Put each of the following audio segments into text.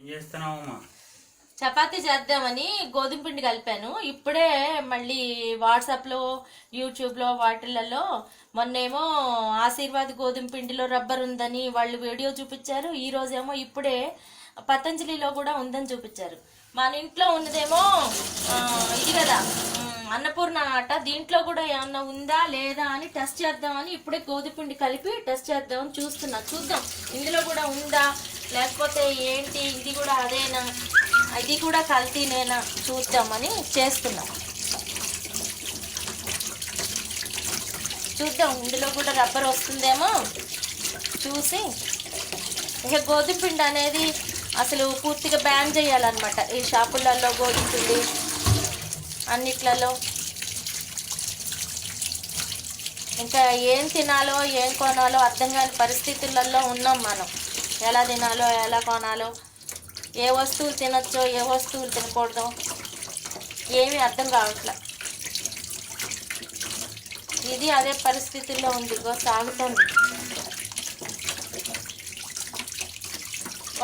చేస్తున్నావమ్మా? చపాతీ చేద్దామని గోధుమ పిండి కలిపాను. ఇప్పుడే మళ్ళీ వాట్సాప్లో, యూట్యూబ్లో వాటిలలో మొన్నేమో ఆశీర్వాద్ గోధుమ పిండిలో రబ్బర్ ఉందని వాళ్ళు వీడియో చూపించారు. ఈ రోజేమో ఇప్పుడే పతంజలిలో కూడా ఉందని చూపించారు. మన ఇంట్లో ఉన్నదేమో ఇది కదా అన్నపూర్ణ ఆట. దీంట్లో కూడా ఏమన్నా ఉందా లేదా అని టెస్ట్ చేద్దామని ఇప్పుడే గోధుమ పిండి కలిపి టెస్ట్ చేద్దామని చూద్దాం ఇందులో కూడా ఉందా లేకపోతే ఏంటి, ఇది కూడా అదేనా, ఇది కూడా కల్తీనేనా చూద్దామని చేస్తున్నాం. చూద్దాం ఇందులో కూడా రబ్బర్ వస్తుందేమో చూసి. ఇక గోధుమ పిండి అనేది అసలు పూర్తిగా బ్యాన్ చేయాలన్నమాట ఈ షాపులలో. గోధుమ పిండి అన్నిట్లలో ఇంకా ఏం తినాలో ఏం కొనాలో అర్థం కాని పరిస్థితులలో ఉన్నాం మనం. ఎలా తినాలో ఎలా కొనాలో, ఏ వస్తువులు తినచ్చో ఏ వస్తువులు తినకూడదో ఏమీ అర్థం కావట్లే. ఇది అదే పరిస్థితుల్లో ఉంది, సాగుతుంది.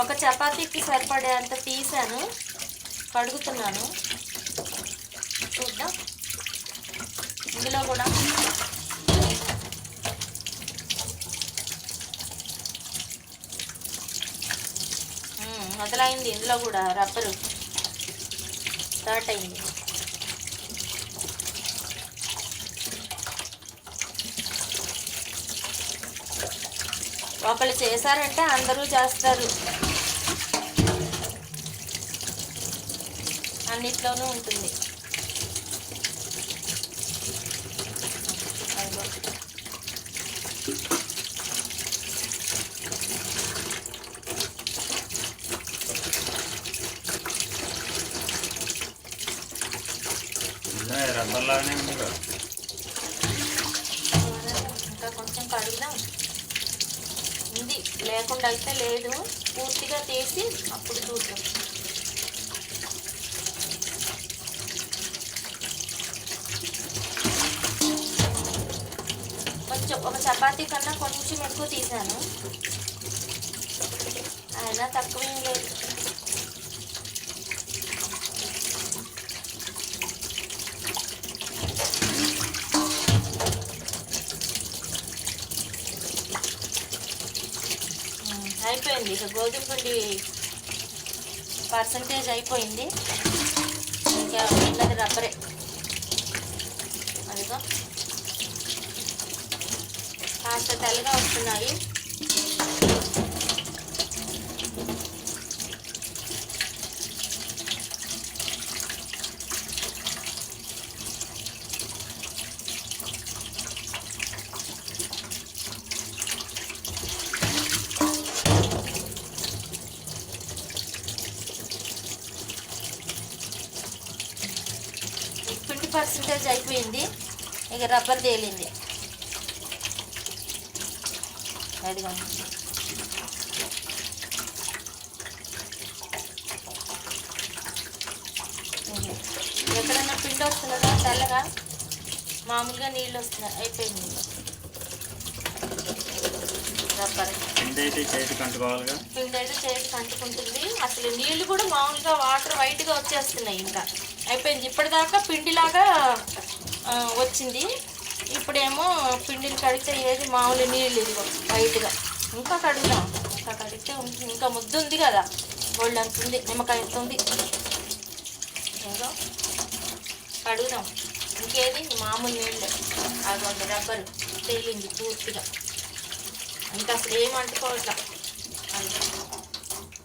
ఒక చపాతీకి సరిపడే అంత తీసాను, కడుగుతున్నాను. చూద్దాం ఇందులో కూడా మొదలైంది. ఇందులో కూడా రబ్బరు స్టార్ట్ అయింది. ఒకళ్ళు చేశారంటే అందరూ చేస్తారు, అన్నిట్లోనూ ఉంటుంది. రబ్బర్ లాగానే ఉంది కదా. ఇంకా కొంచెం కడుగుదాం. ఉంది, లేకుండా అయితే లేదు. పూర్తిగా తీసి అప్పుడు చూద్దాం. కొంచెం ఒక చపాతీ కన్నా కొంచెం ఎక్కువ తీసాను, అయినా తక్కువేం లేదు. అయిపోయింది. ఇక గోధుమ పిండి పర్సంటేజ్ అయిపోయింది. ఇంకా ఉన్నది రబ్బరే. అదిగో కాస్త తెల్లగా వస్తున్నాయి. పర్సంటేజ్ అయిపోయింది. ఇక రబ్బర్ తేలింది. అదిగోండి, ఎక్కడన్నా పిండి వస్తున్నదా తెల్లగా, మామూలుగా నీళ్ళు వస్తున్నాయి. అయిపోయింది రబ్బర్. పిండి అయితే చేతికి అంటుకోవాలిగా. పిండి అయితే చేతికి అంటుకుంటుంది. అసలు నీళ్ళు కూడా మామూలుగా వాటర్ వైట్గా వచ్చేస్తున్నాయి. ఇంకా అయిపోయింది. ఇప్పటిదాకా పిండిలాగా వచ్చింది. ఇప్పుడేమో పిండిని కడిగితే ఏది మామూలు నీళ్ళు ఇదిగో వైట్గా. ఇంకా కడుగుదాం, ఇంకా కడిగితే ఇంకా ముద్దు ఉంది కదా, గోల్డ్ అంత ఉంది, నిమ్మకాయ ఎంత ఉంది. ఏదో కడుగుదాం. ఇంకేది మామూలు నీళ్ళు. అదిగోండి రబ్బరు తేలింది పూర్తిగా. ఇంకా అసలు ఏం అంటుకోవట్లా.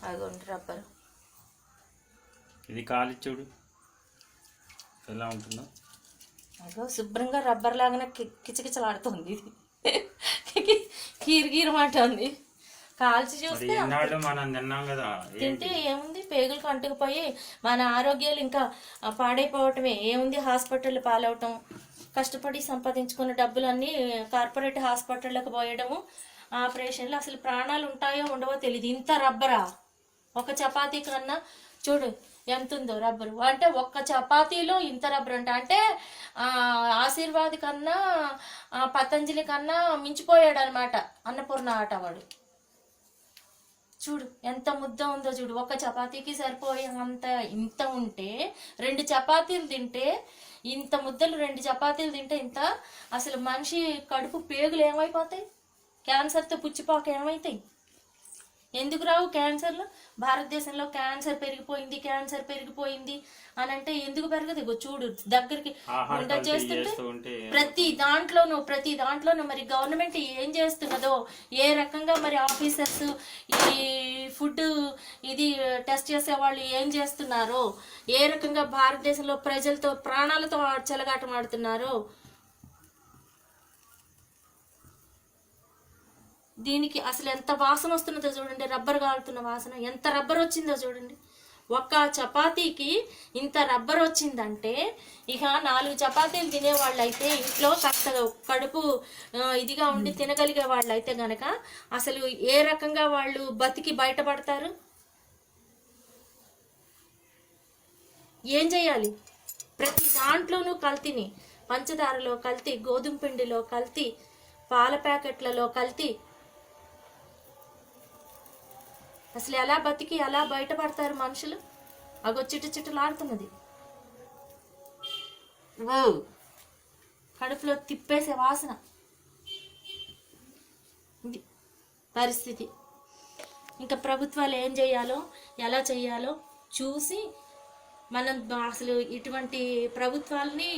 అదిగోండి రబ్బరు. ఇది కాలి చూడు ఎలా ఉంటుందో. అదో శుభ్రంగా రబ్బర్ లాగానే కిచకిచలాడుతుంది. కీరు మాట ఉంది. కాల్చి చూస్తే మనం తిన్నాం కదా, తింటే ఏముంది, పేగులకు అంటుకుపోయి మన ఆరోగ్యాలు ఇంకా పాడైపోవటమే. ఏముంది, హాస్పిటల్ పాలవటం, కష్టపడి సంపాదించుకున్న డబ్బులన్నీ కార్పొరేట్ హాస్పిటళ్ళకి పోయడము, ఆపరేషన్లు. అసలు ప్రాణాలు ఉంటాయో ఉండవో తెలియదు. ఇంత రబ్బరా ఒక చపాతీ కన్నా చూడు ఎంత ఉందో రబ్బరు. అంటే ఒక్క చపాతీలో ఇంత రబ్బర్ అంటే ఆశీర్వాద్ కన్నా పతంజలి కన్నా మించిపోయాడు అనమాట అన్నపూర్ణ ఆట వాడు. చూడు ఎంత ముద్ద ఉందో చూడు. ఒక చపాతీకి సరిపోయే అంత ఇంత ఉంటే 2 చపాతీలు తింటే ఇంత ముద్దలు, 2 చపాతీలు తింటే ఇంత. అసలు మనిషి కడుపు పేగులు ఏమైపోతాయి? క్యాన్సర్తో పుచ్చిపోక ఏమవుతాయి? ఎందుకు రావు క్యాన్సర్లు? భారతదేశంలో క్యాన్సర్ పెరిగిపోయింది అని అంటే ఎందుకు పెరగదు? ఇగో చూడు దగ్గరికి ఉండ చేస్తుంటే ప్రతి దాంట్లోనూ మరి గవర్నమెంట్ ఏం చేస్తున్నదో, ఏ రకంగా మరి ఆఫీసర్స్ ఈ ఫుడ్ ఇది టెస్ట్ చేసే వాళ్ళు ఏం చేస్తున్నారో, ఏ రకంగా భారతదేశంలో ప్రజలతో ప్రాణాలతో చెలగాటం ఆడుతున్నారో, దీనికి అసలు ఎంత వాసన వస్తున్నదో చూడండి. రబ్బర్ కాలుతున్న వాసన, ఎంత రబ్బర్ వచ్చిందో చూడండి. ఒక్క చపాతీకి ఇంత రబ్బర్ వచ్చిందంటే ఇక 4 చపాతీలు తినేవాళ్ళు అయితే, ఇంట్లో కాస్త కడుపు ఇదిగా ఉండి తినగలిగే వాళ్ళు అయితే గనక అసలు ఏ రకంగా వాళ్ళు బతికి బయటపడతారు? ఏం చేయాలి? ప్రతి దాంట్లోనూ కల్తీని, పంచదారలో కల్తీ, గోధుమ పిండిలో కల్తీ, పాల ప్యాకెట్లలో కల్తీ. అసలు ఎలా బతికి ఎలా బయటపడతారు మనుషులు? అగో చిట్టులాడుతున్నది. ఓ కడుపులో తిప్పేసే వాసన. ఇది పరిస్థితి. ఇంకా ప్రభుత్వాలు ఏం చేయాలో, ఎలా చేయాలో చూసి మనం అసలు ఇటువంటి ప్రభుత్వాలని